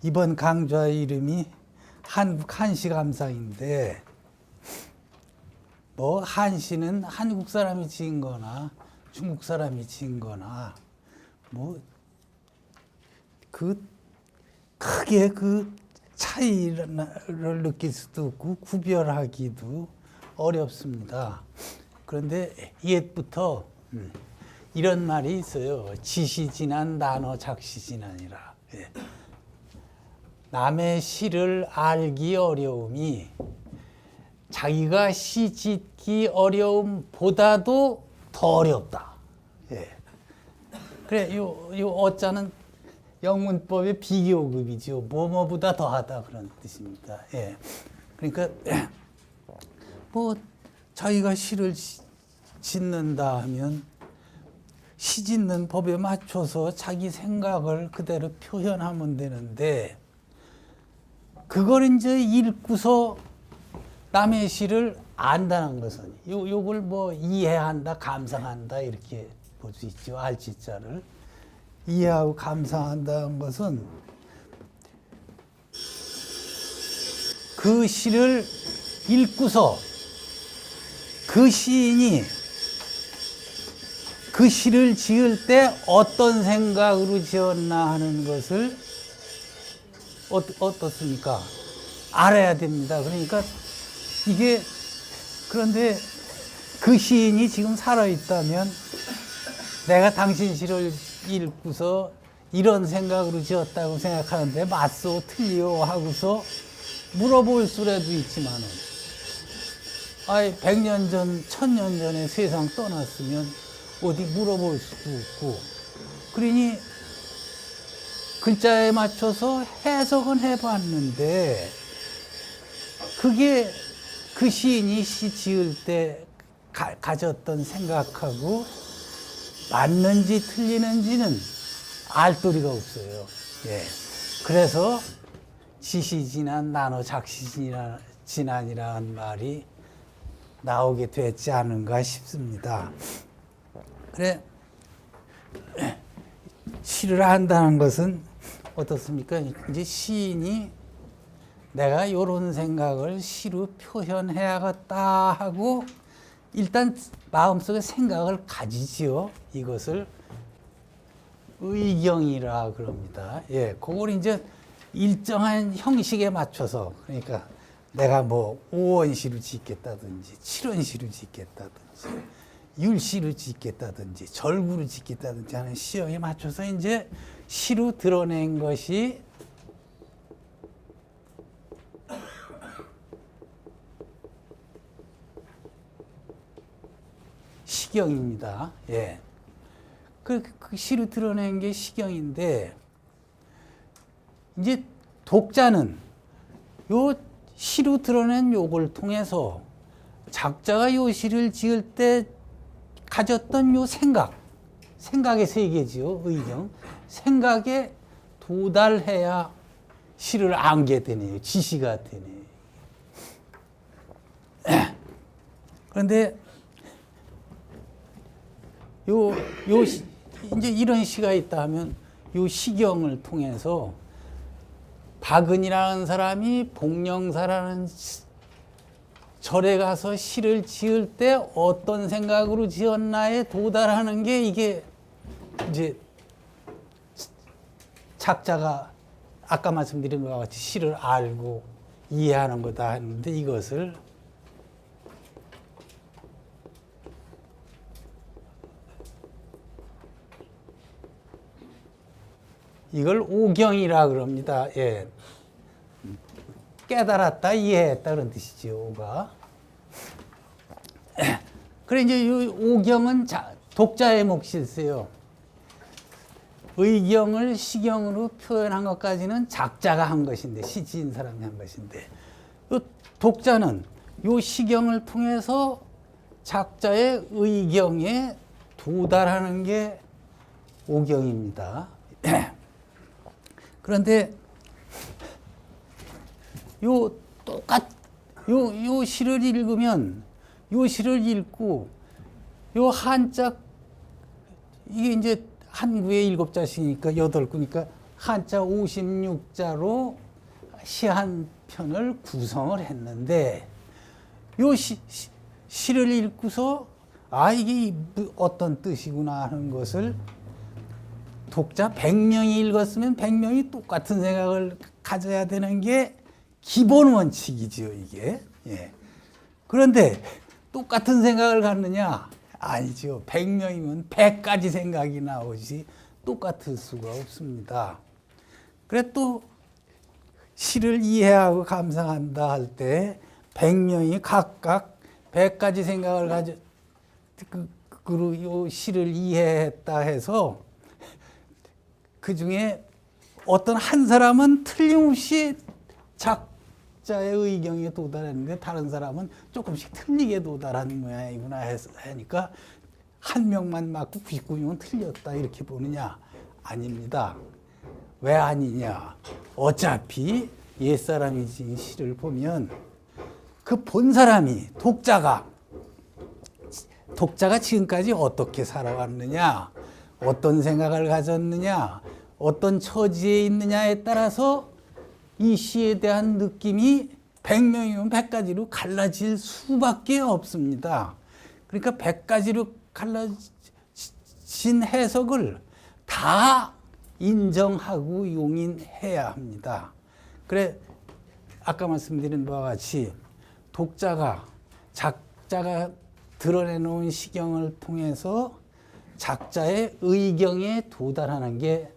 이번 강좌의 이름이 한국 한시 감상인데, 뭐 한시는 한국 사람이 지은 거나 중국 사람이 지은 거나 뭐 크게 차이를 느낄 수도 없고 구별하기도 어렵습니다. 그런데 옛부터 이런 말이 있어요. 지시지난 나눠 작시지난이라. 예. 남의 시를 알기 어려움이 자기가 시 짓기 어려움보다도 더 어렵다. 예. 그래, 요 어자는 영문법의 비교급이죠. 뭐뭐보다 더하다 그런 뜻입니다. 예. 그러니까 뭐 자기가 시를 짓는다 하면 시 짓는 법에 맞춰서 자기 생각을 그대로 표현하면 되는데, 그걸 이제 읽고서 남의 시를 안다는 것은 요걸 뭐 이해한다, 감상한다 이렇게 볼 수 있죠. 알지자를 이해하고 감상한다는 것은 그 시를 읽고서 그 시인이 그 시를 지을 때 어떤 생각으로 지었나 하는 것을 어떻습니까? 알아야 됩니다. 그러니까 이게, 그런데 그 시인이 지금 살아있다면 내가 당신 시를 읽고서 이런 생각으로 지었다고 생각하는데 맞소 틀리요 하고서 물어볼 수라도 있지만은, 100년 전, 1000년 전에 세상 떠났으면 어디 물어볼 수도 없고, 그러니 글자에 맞춰서 해석은 해봤는데 그게 그 시인이 시 지을 때 가졌던 생각하고 맞는지 틀리는지는 알 도리가 없어요. 예. 그래서 지시지난 나눠 작시지난이라는 말이 나오게 됐지 않은가 싶습니다. 그래, 시를 한다는 것은 어떻습니까? 이제 시인이 내가 이런 생각을 시로 표현해야겠다 하고 일단 마음속에 생각을 가지지요. 이것을 의경이라 그럽니다. 예, 그걸 이제 일정한 형식에 맞춰서, 그러니까 내가 뭐 5원시로 짓겠다든지 7원시로 짓겠다든지 율시로 짓겠다든지 절구로 짓겠다든지 하는 시형에 맞춰서 이제 시로 드러낸 것이 시경입니다. 예. 그 시로 드러낸 게 시경인데, 이제 독자는 요 시로 드러낸 요걸 통해서 작자가 요 시를 지을 때 가졌던 요 생각의 세계지요. 의경. 생각에 도달해야 시를 안게 되네요. 지시가 되네요. 그런데 이제 이런 시가 있다 하면 요 시경을 통해서 박은이라는 사람이 복령사라는 절에 가서 시를 지을 때 어떤 생각으로 지었나에 도달하는 게 이게 이제 작자가 아까 말씀드린 것과 같이 시를 알고 이해하는 거다 하는데, 이것을 이걸 오경이라 그럽니다. 예. 깨달았다, 이해했다 그런 뜻이죠. 오가. 그래, 이제 이 오경은 독자의 몫이 있어요. 의경을 시경으로 표현한 것까지는 작자가 한 것인데, 시 지은 사람이 한 것인데, 이 독자는 이 시경을 통해서 작자의 의경에 도달하는 게 오경입니다. 그런데 요 시를 읽으면, 요 시를 읽고 요 한자, 이게 이제 한구에 7자씩이니까 8구니까 한자 56자로 시 한 편을 구성을 했는데 요 시를 읽고서 이게 어떤 뜻이구나 하는 것을 독자 100명이 읽었으면 100명이 똑같은 생각을 가져야 되는 게 기본 원칙이죠, 이게. 예. 그런데 똑같은 생각을 갖느냐? 아니죠. 100명이면 100가지 생각이 나오지 똑같을 수가 없습니다. 그래 또 시를 이해하고 감상한다 할 때 100명이 각각 100가지 생각을 가져 요 시를 이해했다 해서 그 중에 어떤 한 사람은 틀림없이 작자의 의경에 도달했는데 다른 사람은 조금씩 틀리게 도달하는 모양이구나 하니까 한 명만 맞고 99명은 틀렸다 이렇게 보느냐? 아닙니다. 왜 아니냐? 어차피 옛사람이 지은 시를 보면 그 본 사람이 독자가 지금까지 어떻게 살아왔느냐, 어떤 생각을 가졌느냐, 어떤 처지에 있느냐에 따라서 이 시에 대한 느낌이 100명이면 100가지로 갈라질 수밖에 없습니다. 그러니까 100가지로 갈라진 해석을 다 인정하고 용인해야 합니다. 그래 아까 말씀드린 바와 같이 작자가 드러내놓은 시경을 통해서 작자의 의경에 도달하는 게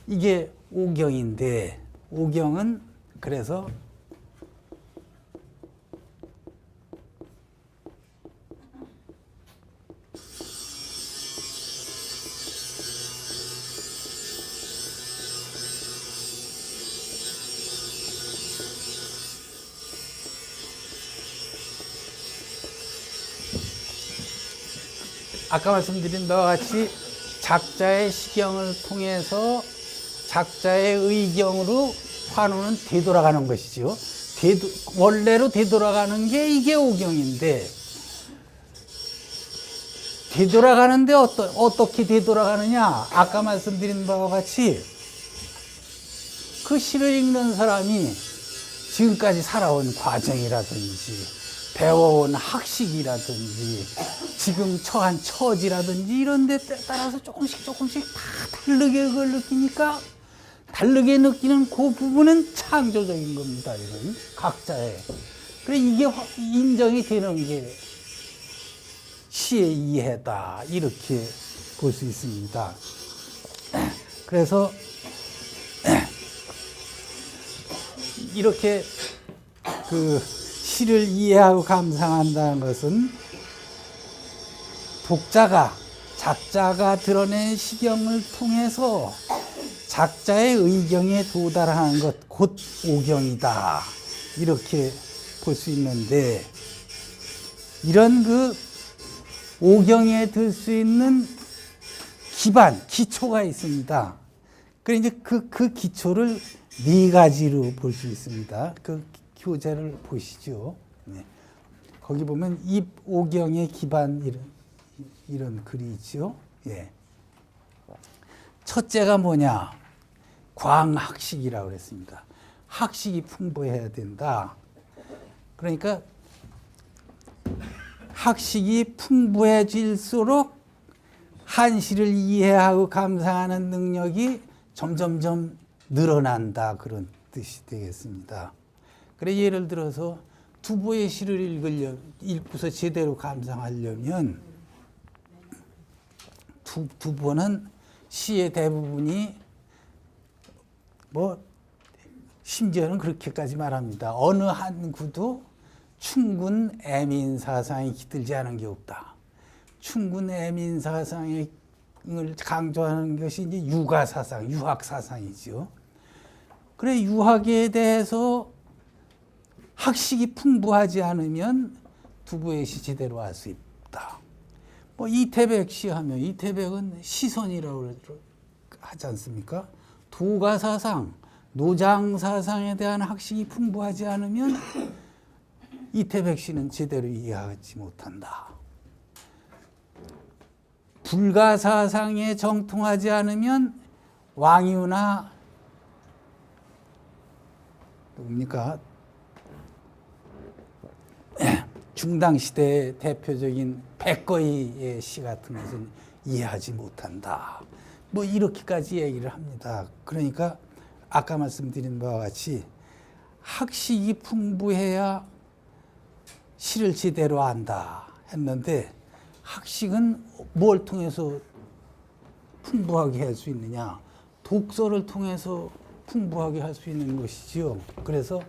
이게 오경인데, 오경은 그래서 아까 말씀드린 바와 같이 작자의 시경을 통해서 작자의 의경으로 환호는 되돌아가는 것이죠. 원래로 되돌아가는 게 이게 오경인데, 되돌아가는데 어떻게 되돌아가느냐? 아까 말씀드린 바와 같이 그 시를 읽는 사람이 지금까지 살아온 과정이라든지 배워온 학식이라든지 지금 처한 처지라든지 이런 데 따라서 조금씩 다 다르게 그걸 느끼니까 다르게 느끼는 그 부분은 창조적인 겁니다. 이건 각자의. 그래 이게 인정이 되는 게 시의 이해다 이렇게 볼 수 있습니다. 그래서 이렇게 그 시를 이해하고 감상한다는 것은 작자가 드러낸 시경을 통해서 작자의 의경에 도달하는 것, 곧 오경이다. 이렇게 볼 수 있는데, 이런 그 오경에 들 수 있는 기초가 있습니다. 그래 이제 그 기초를 네 가지로 볼 수 있습니다. 그 교재를 보시죠. 네. 거기 보면 입오경의 기반 이런 글이 있죠. 예. 첫째가 뭐냐? 광학식이라고 그랬습니다. 학식이 풍부해야 된다. 그러니까 학식이 풍부해질수록 한시를 이해하고 감상하는 능력이 점점점 늘어난다. 그런 뜻이 되겠습니다. 그래 예를 들어서 두보의 시를 읽고서 제대로 감상하려면 두보는 시의 대부분이 심지어는 그렇게까지 말합니다. 어느 한 구도 충군 애민 사상이 깃들지 않은 게 없다. 충군 애민 사상을 강조하는 것이 이제 유가 사상, 유학 사상이죠. 그래 유학에 대해서 학식이 풍부하지 않으면 두보의 시 제대로 할 수 있다. 이태백 시 하면 이태백은 시선이라고 하지 않습니까? 도가 사상, 노장 사상에 대한 학식이 풍부하지 않으면 이태백 시는 제대로 이해하지 못한다. 불가 사상에 정통하지 않으면 왕유나 뭡니까? 중당 시대의 대표적인 백거이의 시 같은 것은 이해하지 못한다. 뭐 이렇게까지 얘기를 합니다. 그러니까 아까 말씀드린 바와 같이 학식이 풍부해야 시를 제대로 안다 했는데 학식은 뭘 통해서 풍부하게 할 수 있느냐? 독서를 통해서 풍부하게 할 수 있는 것이지요. 그래서